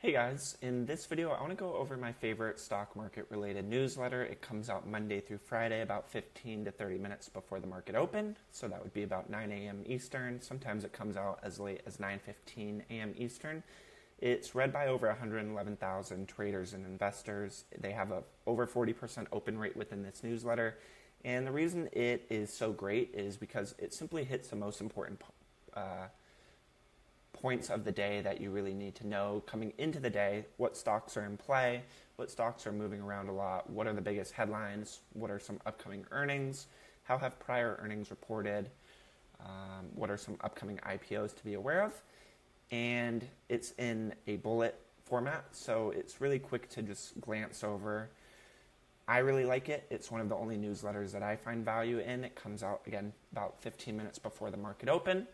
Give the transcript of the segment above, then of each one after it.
Hey guys, in this video I want to go over my favorite stock market related newsletter. It comes out Monday through Friday about 15 to 30 minutes before the market open, so that would be about 9 a.m. Eastern. Sometimes it comes out as late as 9:15 a.m. Eastern. It's read by over 111,000 traders and investors. They have a over 40% open rate within this newsletter, and the reason it is so great is because it simply hits the most important points of the day that you really need to know coming into the day. What stocks are in play, what stocks are moving around a lot, what are the biggest headlines, what are some upcoming earnings, how have prior earnings reported, what are some upcoming IPOs to be aware of. And it's in a bullet format, so it's really quick to just glance over. I really like it. It's one of the only newsletters that I find value in. It comes out, again, about 15 minutes before the market open.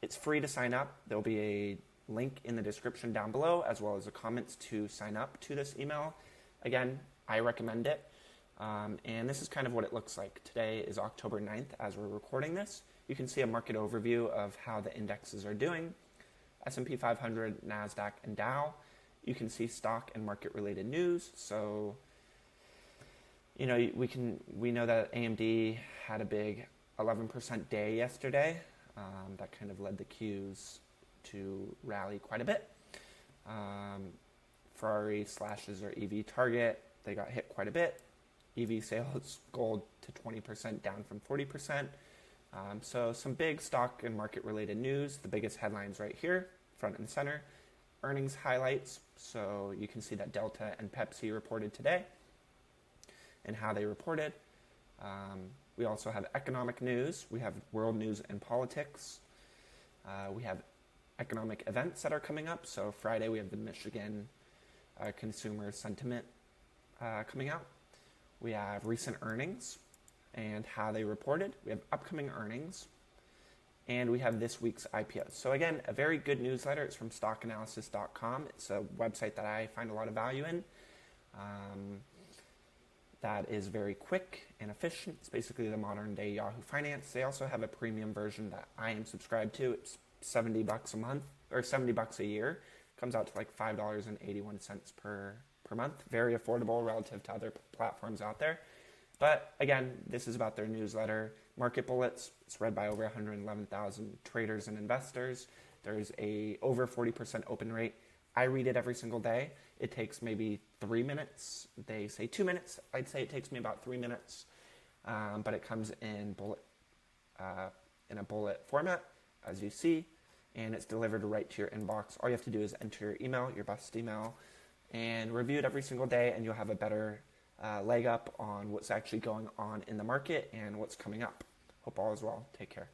It's free to sign up. There'll be a link in the description down below, as well as the comments to sign up to this email. Again, I recommend it. And this is kind of what it looks like. Today is October 9th as we're recording this. You can see a market overview of how the indexes are doing. S&P 500, NASDAQ, and Dow. You can see stock and market related news. So, we know that AMD had a big 11% day yesterday. That kind of led the Qs to rally quite a bit. Ferrari slashes their EV target. They got hit quite a bit. EV sales gold to 20% down from 40%. So some big stock and market related news. The biggest headlines right here, front and center. Earnings highlights. So you can see that Delta and Pepsi reported today and how they reported. We also have economic news. We have world news and politics. We have economic events that are coming up. So Friday we have the Michigan consumer sentiment coming out. We have recent earnings and how they reported. We have upcoming earnings. And we have this week's IPOs. So again, a very good newsletter. It's from stockanalysis.com. It's a website that I find a lot of value in. That is very quick and efficient. It's basically the modern day Yahoo Finance. They also have a premium version that I am subscribed to. It's $70 a month or $70 a year. Comes out to like $5.81 per month. Very affordable relative to other platforms out there. But again, this is about their newsletter, Market Bullets. It's read by over 111,000 traders and investors. There's a over 40% open rate. I read it every single day. It takes maybe 3 minutes. They say 2 minutes. I'd say it takes me about 3 minutes. But it comes in a bullet format, as you see, and it's delivered right to your inbox. All you have to do is enter your email, your best email, and review it every single day, and you'll have a better leg up on what's actually going on in the market and what's coming up. Hope all is well. Take care.